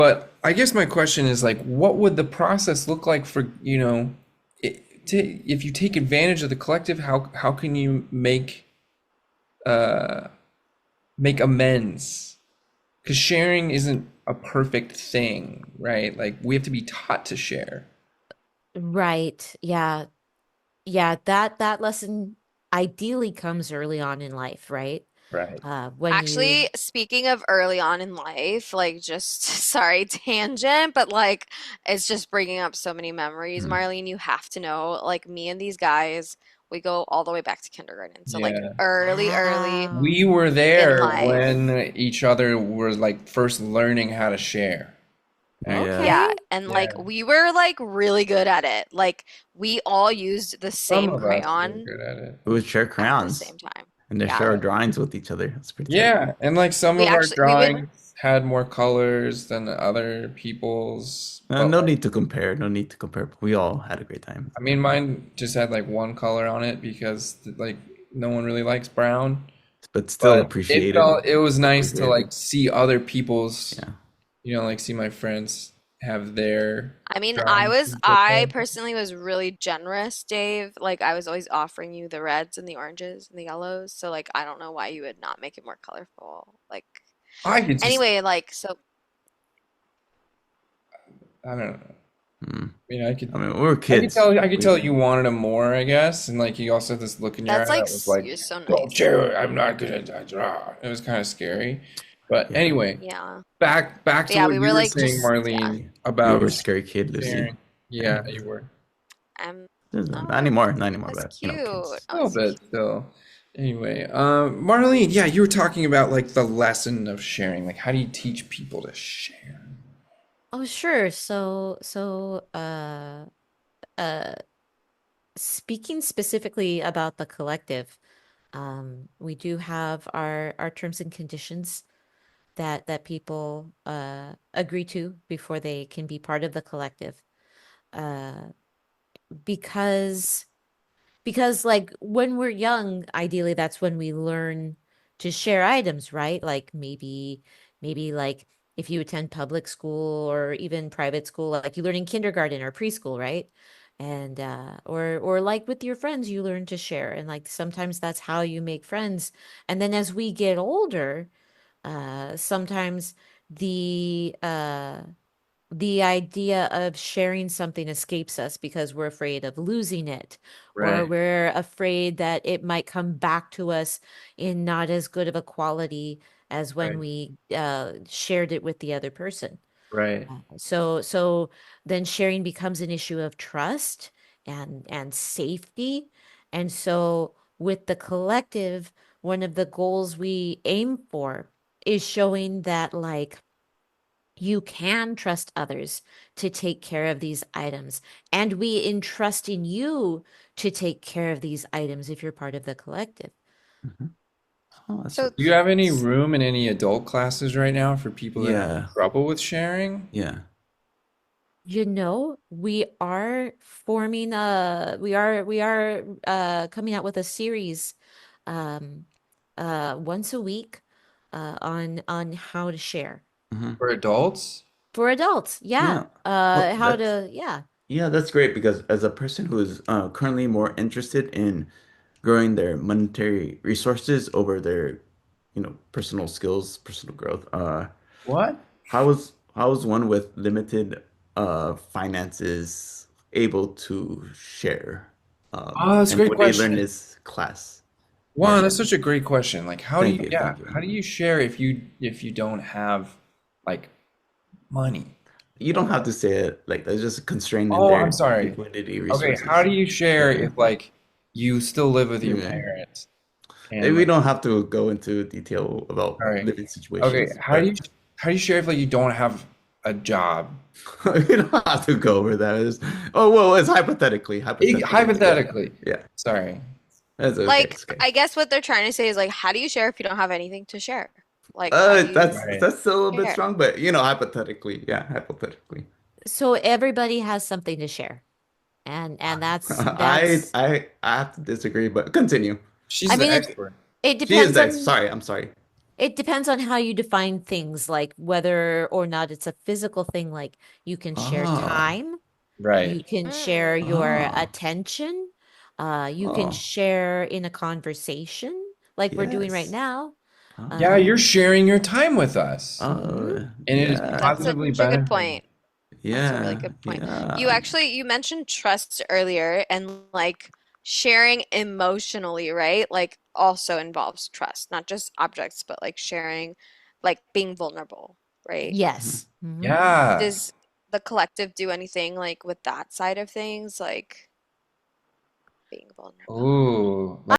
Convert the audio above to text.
But I guess my question is like, what would the process look like for, if you take advantage of the collective, how can you uh make amends? Because sharing isn't a perfect thing, right? Like we have to be taught to share. Right. Yeah. Yeah, that lesson ideally comes early on in life, right? Right. When you Actually, speaking of early on in life, like just sorry, tangent, but like it's just bringing up so many memories. Mm. Marlene, you have to know, like me and these guys, we go all the way back to kindergarten. So like Yeah. early Wow. We were in there life. when each other were like first learning how to share. Yeah. Yeah, Okay. and like Yeah. we were like really good at it. Like we all used the Some same of us were crayon good at it. We would share at the crayons same time. and then Yeah. share our drawings with each other. That's pretty tight. Yeah, and like some We of our actually we would drawings had more colors than other people's, but No like, need to compare. No need to compare. We all had a great time. I mean, mine just had like one color on it because like no one really likes brown. But still But it appreciated. felt it was Still nice to appreciated. like see other people's, Yeah. like see my friends have their I mean, drawings put I there. personally was really generous, Dave. Like, I was always offering you the reds and the oranges and the yellows. So, like, I don't know why you would not make it more colorful. Like, I could just, anyway, like, so I don't know. Mm. I mean, I mean, we were kids. I could We tell you wanted them more, I guess, and like you also had this look in your that's eye like, that was like, you're so "Don't nice. share it. I'm not gonna draw." It was kind of scary, but yeah. anyway, Yeah. back But to yeah, what we you were were like, saying, just, yeah. Marlene, You were a about scary kid, Lucy. sharing. Yeah. Yeah, you were I'm, Not oh, anymore. Not anymore, that's but cute. Oh, kids. a little that's so bit cute. still. Anyway, Marlene, yeah, you were talking about like the lesson of sharing. Like, how do you teach people to share? Oh, sure. Uh, speaking specifically about the collective, we do have our terms and conditions that people agree to before they can be part of the collective. Uh, because like when we're young, ideally that's when we learn to share items, right? Like maybe like if you attend public school or even private school, like you learn in kindergarten or preschool, right? And or like with your friends, you learn to share. And like sometimes that's how you make friends. And then as we get older, sometimes the uh the idea of sharing something escapes us because we're afraid of losing it, or Right, we're afraid that it might come back to us in not as good of a quality as when right, we shared it with the other person. right, So then sharing becomes an issue of trust and safety. And so with the collective, one of the goals we aim for is showing that like you can trust others to take care of these items. And we entrust in you to take care of these items if you're part of the collective. Mhm. Oh, that's So, Do you have any room in any adult classes right now for people that have yeah. trouble with sharing? Yeah. You know, we are forming we are coming out with a series um once a week on how to share. Hmm. For adults? For adults, yeah. Yeah. Oh, How to, yeah. yeah, that's great because as a person who is currently more interested in growing their monetary resources over their, personal skills, personal growth, What? how is one with limited finances able to share? Oh, that's a And great what they learn question. is class more Wow, so. that's such a great question. Like, Thank you, yeah, thank you. how do you share if you don't have like money? You don't have to say it like there's just a constraint in Oh, I'm their sorry. liquidity Okay, how resources. do you share Yeah. if like you still live with your Yeah. parents and We like, don't have to go into detail about all right. living Okay, situations, but how do you share if like you don't have a job? we don't have to go over that. Oh, well, it's hypothetically speaking. Hypothetically. Yeah, Sorry. that's okay. like, It's okay. I guess what they're trying to say is like, how do you share if you don't have anything to share? Like, how do you That's Right. that's still a bit share? strong, but hypothetically, yeah, hypothetically. So everybody has something to share. And I that's I I have to disagree, but continue. I She's the mean expert. it She is depends next. on Sorry, I'm sorry. It depends on how you define things, like whether or not it's a physical thing, like you can share Oh, time, you Right. can share Mm. your oh, attention, you can oh, share in a conversation like we're doing right yes. now. Yeah, you're Um, Oh, sharing your time with us, mhm. and it is yeah, That's positively such a good benefiting. point. That's a really yeah, good point. You yeah. actually you mentioned trust earlier and like sharing emotionally, right? Like also involves trust, not just objects, but like sharing, like being vulnerable, right? Yes. Hmm. Yeah. Does the collective do anything like with that side of things, like being vulnerable? Ooh,